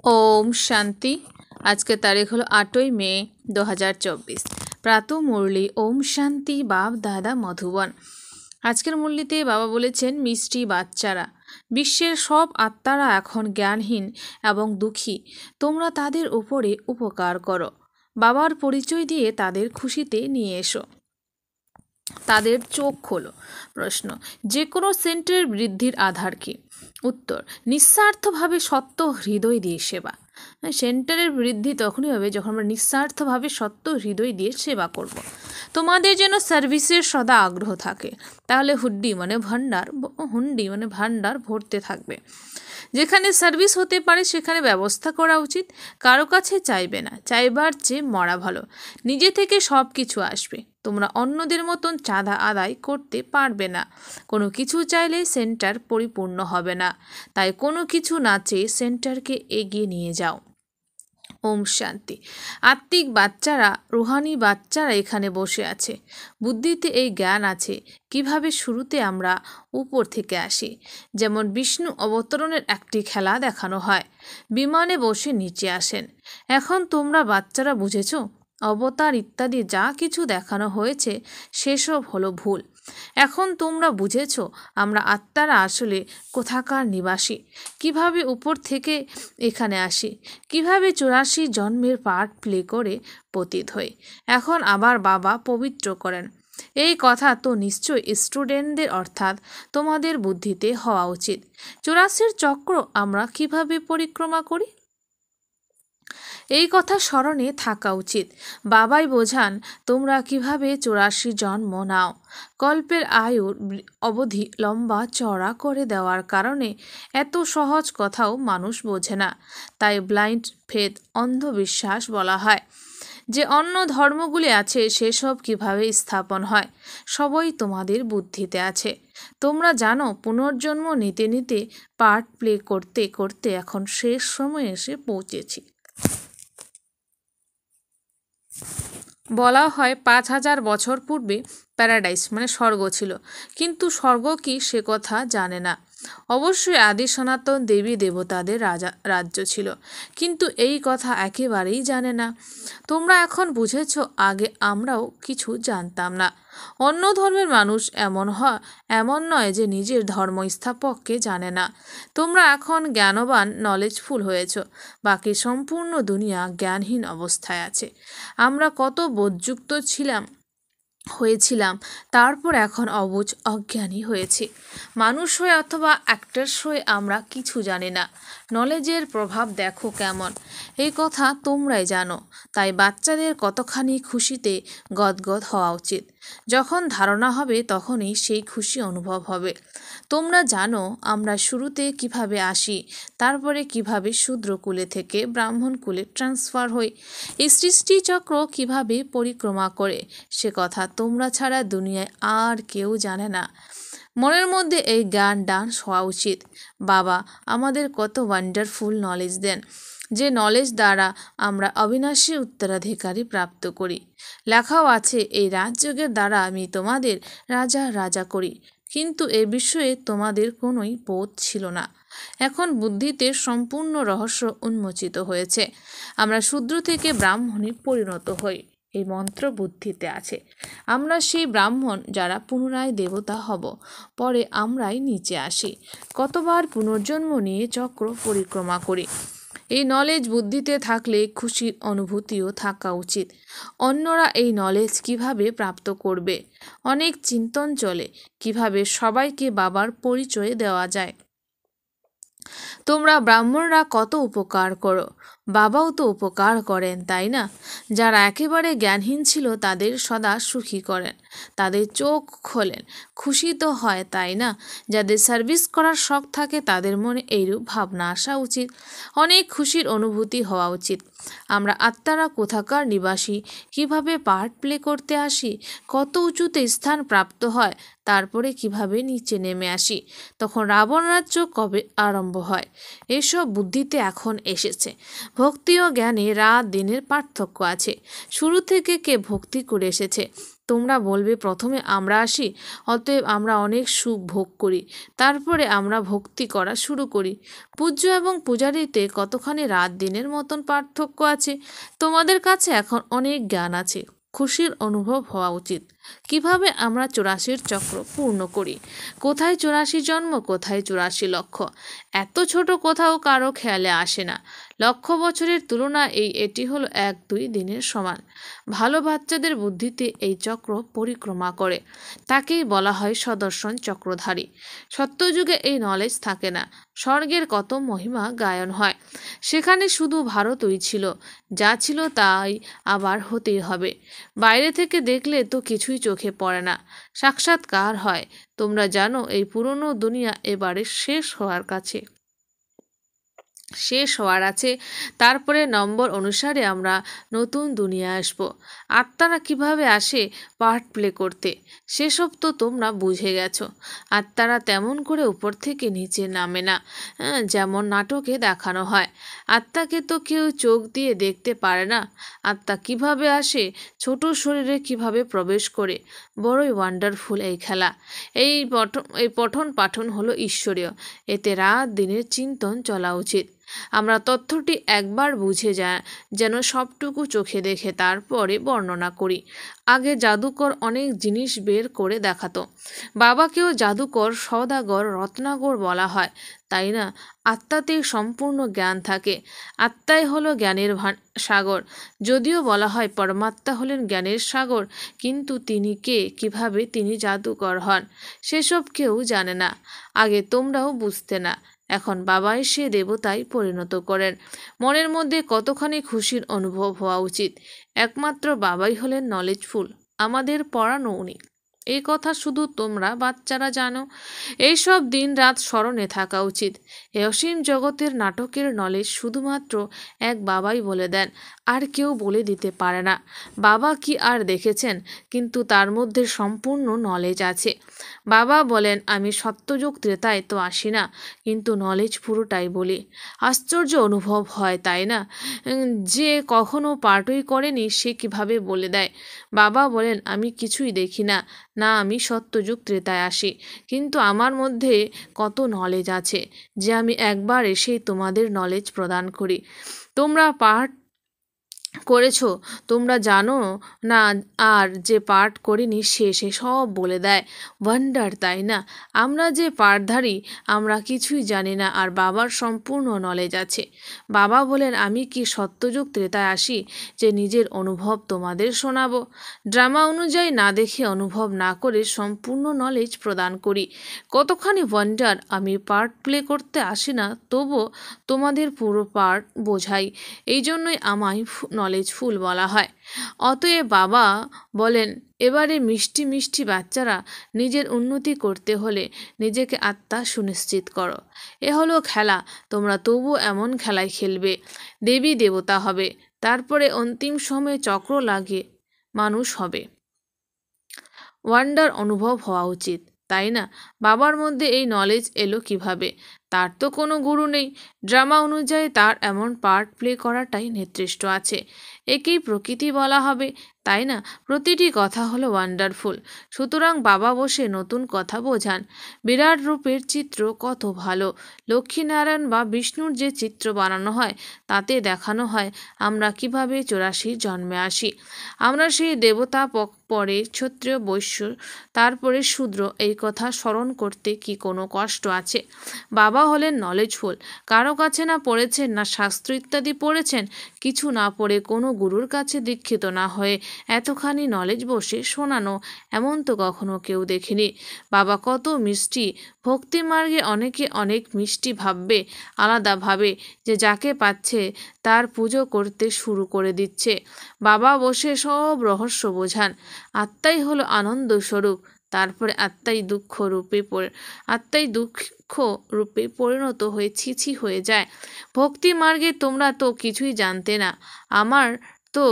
ओम शांति। आज के तारीख हलो 8 मे 2024। प्रातः मुरली ओम शांति बाप दादा मधुबन। आजकेर मुरलीते बाबा बोलेছেন मिष्टि बाच्चारा বিশ্বের সব আত্মারা এখন জ্ঞানহীন এবং দুঃখী, তোমরা তাদের উপরে উপকার করো। বাবার পরিচয় দিয়ে তাদের খুশিতে নিয়ে এসো, তাদের চোখ খোলো। প্রশ্ন, যে কোনো সেন্টারের বৃদ্ধির আধার কি? উত্তর, নিঃস্বার্থভাবে সত্য হৃদয় দিয়ে সেবা। সেন্টারের বৃদ্ধি তখনই হবে যখন আমরা নিঃস্বার্থভাবে সত্য হৃদয় দিয়ে সেবা করব। তোমাদের যেন সার্ভিসের সদা আগ্রহ থাকে, তাহলে হুন্ডি মানে ভান্ডার ভরতে থাকবে। যেখানে সার্ভিস হতে পারে সেখানে ব্যবস্থা করা উচিত। কারো কাছে চাইবে না, চাইবার চেয়ে মরা ভালো। নিজে থেকে সব কিছু আসবে। তোমরা অন্যদের মতন চাঁদা আদায় করতে পারবে না। কোনো কিছু চাইলে সেন্টার পরিপূর্ণ হবে না, তাই কোনো কিছু না চেয়ে সেন্টারকে এগিয়ে নিয়ে যাও। ওম শান্তি। আত্মিক বাচ্চারা, রুহানি বাচ্চারা এখানে বসে আছে। বুদ্ধিতে এই জ্ঞান আছে কিভাবে শুরুতে আমরা উপর থেকে আসি। যেমন বিষ্ণু অবতরণের একটি খেলা দেখানো হয়, বিমানে বসে নিচে আসেন। এখন তোমরা বাচ্চারা বুঝেছো অবতার ইত্যাদি যা কিছু দেখানো হয়েছে সেসব হলো ভুল। এখন তোমরা বুঝেছো আমরা আত্মারা আসলে কোথাকার নিবাসী, কিভাবে উপর থেকে এখানে আসি, কিভাবে 84 জন্মের পার্ট প্লে করে পতিত হই, এখন আবার বাবা পবিত্র করেন। এই কথা তো নিশ্চয় স্টুডেন্টদের অর্থাৎ তোমাদের বুদ্ধিতে হওয়া উচিত। 84 চক্র আমরা কিভাবে পরিক্রমা করি এই কথা স্মরণে থাকা উচিত। বাবাই বোঝান তোমরা কিভাবে 84 জন্ম নাও। কল্পের আয়ুর অবধি লম্বা চড়া করে দেওয়ার কারণে এত সহজ কথাও মানুষ বোঝে না, তাই ব্লাইন্ড ফেথ, অন্ধবিশ্বাস বলা হয়। যে অন্য ধর্মগুলি আছে সেসব কিভাবে স্থাপন হয় সবই তোমাদের বুদ্ধিতে আছে। তোমরা জানো পুনর্জন্ম নিতে নিতে পার্ট প্লে করতে করতে এখন শেষ সময় এসে পৌঁছেছি। বলা হয় 5000 বছর পূর্বে প্যারাডাইস মানে স্বর্গ ছিল, কিন্তু স্বর্গ কি সে কথা জানে না। অবশ্যই আদি সনাতন দেবী দেবতাদের রাজ্য ছিল, কিন্তু এই কথা একেবারেই জানে না। তোমরা এখন বুঝেছো, আগে আমরাও কিছু জানতাম না। অন্য ধর্মের মানুষ এমন নয় যে নিজের ধর্ম স্থাপককে জানে না। তোমরা এখন জ্ঞানবান, নলেজফুল হয়েছ, বাকি সম্পূর্ণ দুনিয়া জ্ঞানহীন অবস্থায় আছে। আমরা কত বোধযুক্ত হয়েছিলাম, তারপর এখন অবুঝ অজ্ঞানী হয়েছি। মানুষ হয়ে অথবা অ্যাক্টরস হয়ে আমরা কিছু জানি না। নলেজের প্রভাব দেখো কেমন, এই কথা তোমরাই জানো। তাই বাচ্চাদের কতখানি খুশিতে গদগদ হওয়া উচিত। যখন ধারণা হবে তখনই সেই খুশি অনুভব হবে। তোমরা জানো আমরা শুরুতে কিভাবে আসি, তারপরে কিভাবে শূদ্র কুলে থেকে ব্রাহ্মণ কুলে ট্রান্সফার হই, এই সৃষ্টি চক্র কিভাবে পরিক্রমা করে সে কথা তোমরা ছাড়া দুনিয়ায় আর কেউ জানে না। মনের মধ্যে এই জ্ঞান ডান্স হওয়া উচিত। বাবা আমাদের কত ওয়ান্ডারফুল নলেজ দেন, যে নলেজ দ্বারা আমরা অবিনাশী উত্তরাধিকারী প্রাপ্ত করি। লেখাও আছে, এই রাজযোগের দ্বারা আমি তোমাদের রাজা করি, কিন্তু এ বিষয়ে তোমাদের কোনোই বোধ ছিল না। এখন বুদ্ধিতে সম্পূর্ণ রহস্য উন্মোচিত হয়েছে। আমরা শূদ্র থেকে ব্রাহ্মণে পরিণত হই, এই মন্ত্র বুদ্ধিতে আছে। আমরা সেই ব্রাহ্মণ যারা পুনরায় দেবতা হব, পরে আমরাই নিচে আসি। কতবার পুনর্জন্ম নিয়ে চক্র পরিক্রমা করি। এই নলেজ বুদ্ধিতে থাকলে খুশির অনুভূতিও থাকা উচিত। অন্যরা এই নলেজ কিভাবে প্রাপ্ত করবে, অনেক চিন্তন চলে কিভাবে সবাইকে বাবার পরিচয় দেওয়া যায়। তোমরা ব্রাহ্মণরা কত উপকার করো, বাবাও তো উপকার করেন, তাই না? যারা একেবারে জ্ঞানহীন ছিল তাদের সদা সুখী করেন, তাদের চোখ খোলেন, খুশি তো হয়, তাই না? যাদের সার্ভিস করার শখ থাকে তাদের মনে এইরূপ ভাবনা আসা উচিত, অনেক খুশির অনুভূতি হওয়া উচিত। আমরা আত্মারা কোথাকার নিবাসী, কিভাবে পার্ট প্লে করতে আসি, কত উঁচুতে স্থান প্রাপ্ত হয়, তারপরে কিভাবে নিচে নেমে আসি, তখন রাবণ রাজ্য কবে আরম্ভ হয়, এসব বুদ্ধিতে এখন এসেছে। ভক্তি ও জ্ঞানে রাত দিনের পার্থক্য আছে। শুরু থেকে কে ভক্তি করে এসেছে তোমরা বলবে প্রথমে আমরা আসি, অতএব আমরা অনেক সুখ ভোগ করি, তারপরে আমরা ভক্তি করা শুরু করি। পূজ্য এবং পূজারীতে কতখানি রাত দিনের মতন পার্থক্য আছে। তোমাদের কাছে এখন অনেক জ্ঞান আছে, খুশির অনুভব হওয়া উচিত। কিভাবে আমরা 84 চক্র পূর্ণ করি, কোথায় 84 জন্ম, কোথায় 84 লক্ষ, এত ছোট কোথাও কারো খেয়ালে আসে না। লক্ষ বছরের তুলনা এটি হলো 1-2 দিনের সমান। ভালো বাচ্চাদের বুদ্ধিতে এই চক্র পরিক্রমা করে, তাকেই বলা হয় সদর্শন চক্রধারী। সত্যযুগে এই নলেজ থাকে না। স্বর্গের কত মহিমা গায়ন হয়, সেখানে শুধু ভারতই ছিল, যা ছিল তাই আবার হতেই হবে। বাইরে থেকে দেখলে তো কিছুই চোখে পড়ে না, সাক্ষাৎকার হয়। তোমরা জানো এই পুরনো দুনিয়া এবারে শেষ হওয়ার আছে, তারপরে নম্বর অনুসারে আমরা নতুন দুনিয়া আসব। আত্মারা কিভাবে আসে পার্ট প্লে করতে, সেসব তো তোমরা বুঝে গেছো। আত্মারা তেমন করে উপর থেকে নিচে নামে না, যেমন নাটকে দেখানো হয়। আত্মাকে তো কেউ চোখ দিয়ে দেখতে পারে না। আত্মা কিভাবে আসে, ছোট শরীরে কিভাবে প্রবেশ করে, বড়ই ওয়ান্ডারফুল এই খেলা। এই পঠন পাঠন হলো ঈশ্বরীয়, এতে রাত দিনের চিন্তন চলা উচিত। আমরা তথ্যটি একবার বুঝে যেন সবটুকু চোখে দেখে তারপরে বর্ণনা করি। আগে জাদুকর অনেক জিনিস বের করে দেখাতো। বাবাকেও জাদুকর, সওদাগর, রত্নাকর বলা হয়, তাই না? আত্মাতেই সম্পূর্ণ জ্ঞান থাকে। আত্মাই হলো জ্ঞানের সাগর। যদিও বলা হয় পরমাত্মা হলেন জ্ঞানের সাগর, কিন্তু তিনি কে, কিভাবে তিনি জাদুকর হন, সেসব কেউ জানে না। আগে তোমরাও বুঝতে না, এখন বাবাই সে দেবতায় পরিণত করেন। মনের মধ্যে কতখানি খুশির অনুভব হওয়া উচিত। একমাত্র বাবাই হলেন নলেজফুল, আমাদের পড়ানো উনি। এই কথা শুধু তোমরা বাচ্চারা জানো। এইসব দিন রাত স্মরণে থাকা উচিত। এ অসীম জগতের নাটকের নলেজ শুধুমাত্র এক বাবাই বলে দেন, আর কেউ বলে দিতে পারে না। বাবা কি আর দেখেছেন, কিন্তু তার মধ্যে সম্পূর্ণ নলেজ আছে। বাবা বলেন, আমি সত্যযুগ ত্রেতায় তো আসি না, কিন্তু নলেজ পুরোটাই বলি। আশ্চর্য অনুভব হয়, তাই না? যে কখনো পাঠই করেনি সে কিভাবে বলে দেয়। বাবা বলেন, আমি কিছুই দেখি না, না আমি সত্যযুগ ত্রেতায় আসি, কিন্তু আমার মধ্যে কত নলেজ আছে যে আমি একবার এসেই তোমাদের নলেজ প্রদান করি। তোমরা পাঠ করেছো, তোমরা জানো না, আর যে পাঠ করেনি সে সব বলে দেয়। ওয়ান্ডার, তাই না? আমরা যে পাঠধারী, আমরা কিছুই জানি না, আর বাবার সম্পূর্ণ নলেজ আছে। বাবা বলেন, আমি কি সত্যযুগ ত্রেতায় আসি যে নিজের অনুভব তোমাদের শোনাবো? ড্রামা অনুযায়ী না দেখে, অনুভব না করে সম্পূর্ণ নলেজ প্রদান করি। কতখানি ওয়ান্ডার! আমি পার্ট প্লে করতে আসি না, তবুও তোমাদের পুরো পার্ট বোঝাই। এই জন্যই আমায় নলেজফুল বলা হয়। অতএব বাবা বলেন, এবারে মিষ্টি মিষ্টি বাচ্চারা, নিজের উন্নতি করতে হলে নিজেকে আত্মা সুনিশ্চিত করো। এ হলো খেলা, তোমরা তবু এমন খেলায় খেলবে, দেবী দেবতা হবে, তারপরে অন্তিম সময়ে চক্র লাগিয়ে মানুষ হবে। ওয়ান্ডার অনুভব হওয়া উচিত, তাই না? বাবার মধ্যে এই নলেজ এলো কিভাবে? তার তো কোনো গুরু নেই। ড্রামা অনুযায়ী তার এমন পার্ট প্লে করাটাই নির্দিষ্ট আছে। একেই প্রকৃতি বলা হবে, তাই না? প্রতিটি কথা হলো ওয়ান্ডারফুল। সুতরাং বাবা বসে নতুন কথা বোঝান। বিরাট রূপের চিত্র কত ভালো। লক্ষ্মীনারায়ণ বা বিষ্ণুর যে চিত্র বানানো হয়, তাতে দেখানো হয় আমরা কিভাবে 84 জন্মে আসি। আমরা সেই দেবতা, পরে ক্ষত্রিয়, বৈশ্য, তারপরে শূদ্র। এই কথা স্মরণ করতে কি কোনো কষ্ট আছে? বাবা হলেন নলেজফুল। কারো কাছে না পড়েছেন, না শাস্ত্র ইত্যাদি পড়েছেন, কিছু না পড়ে, কোনো গুরুর কাছে দীক্ষিত না হয়ে এতখানি নলেজ বসে শোনানো, এমন তো কখনো কেউ দেখেনি। বাবা কত মিষ্টি। ভক্তি মার্গে অনেকে অনেক মিষ্টি ভাববে, আলাদা ভাবে যে যাকে পাচ্ছে তার পুজো করতে শুরু করে দিচ্ছে। বাবা বসে সব রহস্য বোঝান। আত্মাই হলো আনন্দ স্বরূপ, তারপরে আত্মাই দুঃখ রূপে পরিণত হয়ে ছিছি হয়ে যায়। ভক্তি মার্গে তোমরা তো কিছুই জানতে না, আমার তো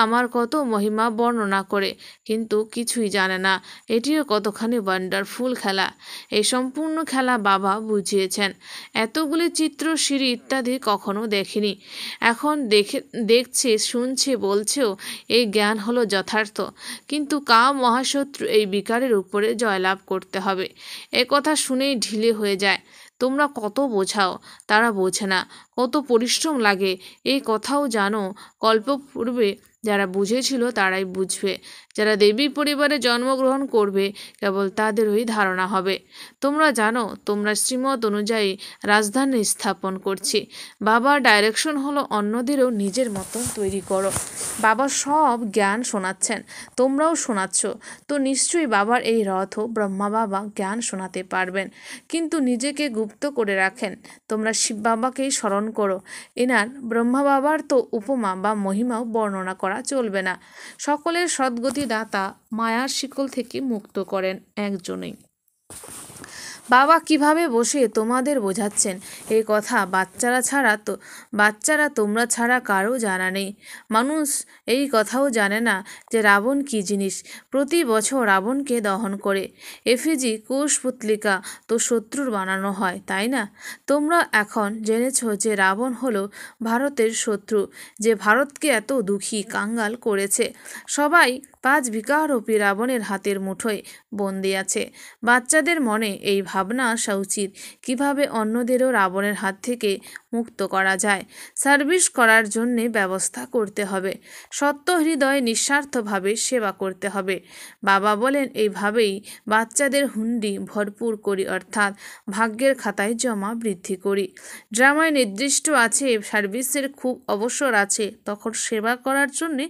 আমার কত মহিমা বর্ণনা করে, কিন্তু কিছুই জানে না এটিও কতখানি ওয়ান্ডারফুল খেলা। এই সম্পূর্ণ খেলা বাবা বুঝিয়েছেন। এতগুলি চিত্র, সিঁড়ি ইত্যাদি কখনো দেখিনি। এখন দেখছে, শুনছে, বলছেও এই জ্ঞান হলো যথার্থ। কিন্তু মহাশত্রু এই বিকারের উপরে জয়লাভ করতে হবে। এ কথা শুনেই ঢিলে হয়ে যায়। তোমরা কত বোঝাও, তারা বোঝে না। কত পরিশ্রম লাগে এই কথাও জানো। কল্পপূর্বে যারা বুঝেছিল তারাই বুঝবে। যারা দেবী পরিবারে জন্মগ্রহণ করবে কেবল তাদেরই ধারণা হবে। তোমরা জানো, তোমরা শ্রীমত অনুযায়ী রাজধানী স্থাপন করছি। বাবার ডাইরেকশন হলো অন্যদেরও নিজের মতন তৈরি করো। বাবা সব জ্ঞান শোনাচ্ছেন, তোমরাও শোনাচ্ছ। তো নিশ্চয়ই বাবার এই রথ ব্রহ্মা বাবা জ্ঞান শোনাতে পারবেন, কিন্তু নিজেকে গুপ্ত করে রাখেন। তোমরা শিব বাবাকেই স্মরণ করো। এনার ব্রহ্মা বাবার তো উপমা বা মহিমাও বর্ণনা করা চলবে না। সকলের সদ্গতি দাতা মায়ার শিকল থেকে মুক্ত করেন একজনেই। বাবা কিভাবে বসে তোমাদের বোঝাচ্ছেন এই কথা বাচ্চারা তোমরা ছাড়া কারো জানা নেই। মানুষ এই কথাও জানে না যে রাবণ কি জিনিস। প্রতি বছর রাবণকে দহন করে এফিজি কুশপুতলিকা তো শত্রুর বানানো হয়, তাই না? তোমরা এখন জেনেছ যে রাবণ হলো ভারতের শত্রু, যে ভারতকে এত দুঃখী কাঙ্গাল করেছে। সবাই 5 বিকারূপী রাবণের হাতের মুঠোয় বন্দি আছে। বাচ্চাদের মনে এই ভাবনা আসা উচিত কিভাবে অন্যদেরও রাবণের হাত থেকে মুক্ত করা যায়। সার্ভিস করার জন্যে ব্যবস্থা করতে হবে। সত্য হৃদয়ে নিঃস্বার্থভাবে সেবা করতে হবে। বাবা বলেন এইভাবেই বাচ্চাদের হুন্ডি ভরপুর করি, অর্থাৎ ভাগ্যের খাতায় জমা বৃদ্ধি করি। ড্রামায় নির্দিষ্ট আছে সার্ভিসের খুব অবসর আছে, তখন সেবা করার জন্যে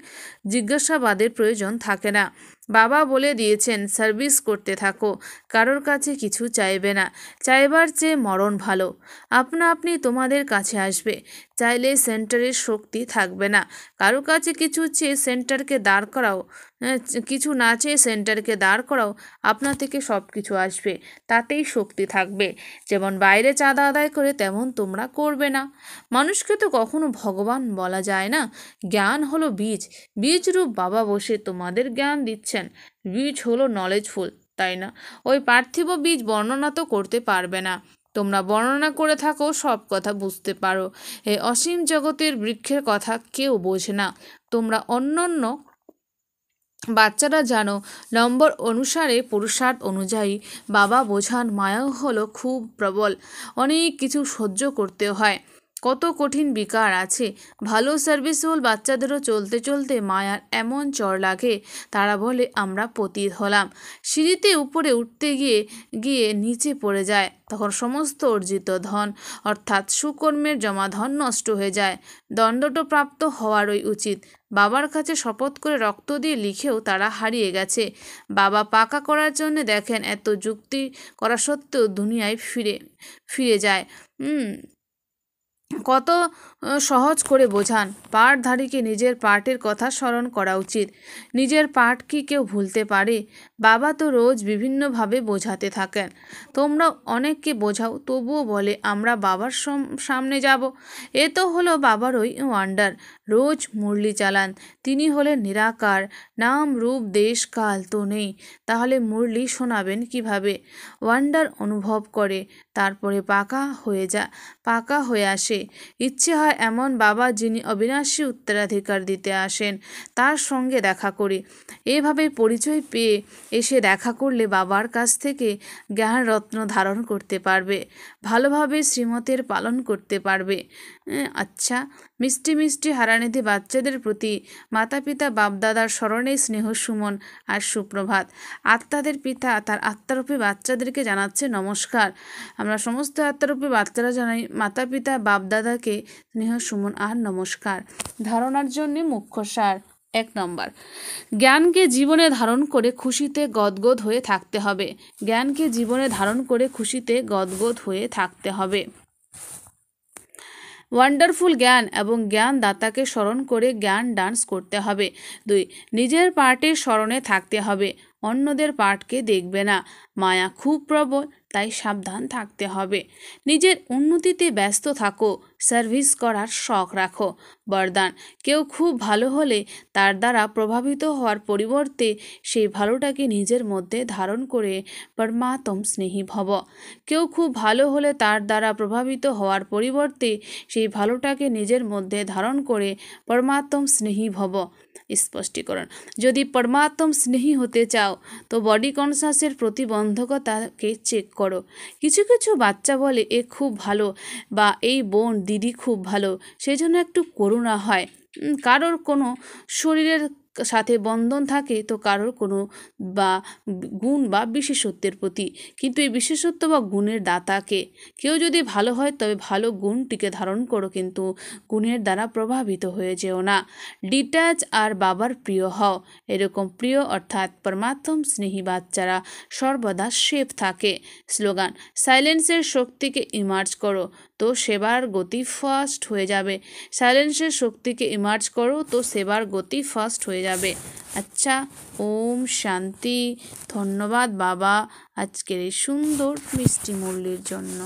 জিজ্ঞাসাবাদের প্রয়োজন থাকে না। বাবা বলে দিয়েছেন সার্ভিস করতে থাকো, কারোর কাছে কিছু চাইবে না। চাইবার চেয়ে মরণ ভালো। আপনা আপনি তোমাদের কাছে আসবে। চাইলে সেন্টারের শক্তি থাকবে না। কারো কাছে কিছু চেয়ে সেন্টারকে দাঁড় করাও, কিছু না চেয়ে সেন্টারকে দাঁড় করাও, আপনা থেকে সব কিছু আসবে, তাতেই শক্তি থাকবে। যেমন বাইরে চাঁদা আদায় করে তেমন তোমরা করবে না। মানুষকে তো কখনো ভগবান বলা যায় না। জ্ঞান হলো বীজ, বীজ রূপ বাবা বসে তোমাদের জ্ঞান দিচ্ছেন। বীজ হলো নলেজফুল, তাই না? ওই পার্থিব বীজ বর্ণনা তো করতে পারবে না। তোমরা বর্ণনা করে থাকো, সব কথা বুঝতে পারো। এই অসীম জগতের বৃক্ষের কথা কেউ বোঝে না। তোমরা অন্যান্য বাচ্চারা জানো, নম্বর অনুসারে পুরুষার্থ অনুযায়ী বাবা বোঝান। মায়াও হলো খুব প্রবল, অনেক কিছু সহ্য করতে হয়। কত কঠিন বিকার আছে। ভালো সার্ভিসফুল বাচ্চাদেরও চলতে চলতে মায়ার এমন চড় লাগে, তারা বলে আমরা পতিত হলাম। সিঁড়িতে উপরে উঠতে গিয়ে গিয়ে নিচে পড়ে যায়। তখন সমস্ত অর্জিত ধন, অর্থাৎ সুকর্মের জমা ধন নষ্ট হয়ে যায়। দণ্ডটো প্রাপ্ত হওয়ারই উচিত। বাবার কাছে শপথ করে রক্ত দিয়ে লিখেও তারা হারিয়ে গেছে। বাবা পাকা করার জন্য দেখেন এত যুক্তি করা সত্ত্বেও দুনিয়ায় ফিরে যায়। কত সহজ করে বোঝান। পাঠধারীকে নিজের পাঠের কথা স্মরণ করা উচিত। নিজের পাঠ কি কেউ ভুলতে পারে? বাবা তো রোজ বিভিন্নভাবে বোঝাতে থাকেন। তোমরা অনেককে বোঝাও, তবুও বলে আমরা বাবার সামনে যাব। এ তো হলো বাবারই ওয়ান্ডার। রোজ মুরলি চালান। তিনি হলেন নিরাকার, নাম রূপ দেশ কাল তো নেই, তাহলে মুরলি শোনাবেন কিভাবে? ওয়ান্ডার অনুভব করে, তারপরে পাকা হয়ে আসে। ইচ্ছে হয় এমন বাবা যিনি অবিনাশী উত্তরাধিকার দিতে আসেন, তার সঙ্গে দেখা করি। এভাবে পরিচয় পেয়ে এসে দেখা করলে বাবার কাছ থেকে জ্ঞানরত্ন ধারণ করতে পারবে, ভালোভাবে শ্রীমতের পালন করতে পারবে। আচ্ছা, মিষ্টি মিষ্টি হারানিধি বাচ্চাদের প্রতি মাতা পিতা বাপদাদার স্মরণে স্নেহ সুমন আর সুপ্রভাত। আত্মাদের পিতা তার আত্মারূপী বাচ্চাদেরকে জানাচ্ছে নমস্কার। আমরা সমস্ত আত্মারূপী বাচ্চারা জানাই মাতা পিতা বাপদাদাকে স্নেহ সুমন আর নমস্কার। ধারণার জন্য মুখ্য সার: 1 নম্বর, জ্ঞানকে জীবনে ধারণ করে খুশিতে গদগদ হয়ে থাকতে হবে। জ্ঞানকে জীবনে ধারণ করে খুশিতে গদগদ হয়ে থাকতে হবে। ওয়ান্ডারফুল জ্ঞান এবং জ্ঞান দাতাকে স্মরণ করে জ্ঞান ডান্স করতে হবে। 2, নিজের পার্টের স্মরণে থাকতে হবে, অন্যদের পার্টকে দেখবে না। মায়া খুব প্রবল, তাই সাবধান থাকতে হবে। নিজের উন্নতিতে ব্যস্ত থাকো, সার্ভিস করার শখ রাখো। বরদান, কেউ খুব ভালো হলে তার দ্বারা প্রভাবিত হওয়ার পরিবর্তে সেই ভালোটাকে নিজের মধ্যে ধারণ করে পরমাত্ম স্নেহী ভব। কেউ খুব ভালো হলে তার দ্বারা প্রভাবিত হওয়ার পরিবর্তে সেই ভালোটাকে নিজের মধ্যে ধারণ করে পরমাত্ম স্নেহী ভব। স্পষ্টীকরণ: যদি পরমাত্ম স্নেহী হতে চাও তো বডি কনসাসের প্রতিবন্ধকতাকে চেক করো। কিছু কিছু বাচ্চা বলে এ খুব ভালো বা এই বোন দিদি খুব ভালো, সেই জন্য একটু করুণা হয়। কারোর কোনো শরীরের সাথে বন্ধন থাকে তো কারোর কোনো বা গুণ বা বিশেষত্বের প্রতি, কিন্তু এই বিশেষত্ব বা গুণের দাতাকে। কেউ যদি ভালো হয় তবে ভালো গুণটিকে ধারণ করো, কিন্তু গুণের দ্বারা প্রভাবিত হয়ে যেও না। ডিট্যাচ আর বাবার প্রিয় হও। এরকম প্রিয় অর্থাৎ পরমাত্ম স্নেহী বাচ্চারা সর্বদা সেফ থাকে। স্লোগান: সাইলেন্সের শক্তিকে ইমার্জ করো তো সেবার গতি ফাস্ট হয়ে যাবে। সাইলেন্সের শক্তিকে ইমার্জ করো তো সেবার গতি ফাস্ট হয়ে যাবে। আচ্ছা, ওম শান্তি। ধন্যবাদ বাবা আজকের এই সুন্দর মিষ্টি মুরলির জন্য।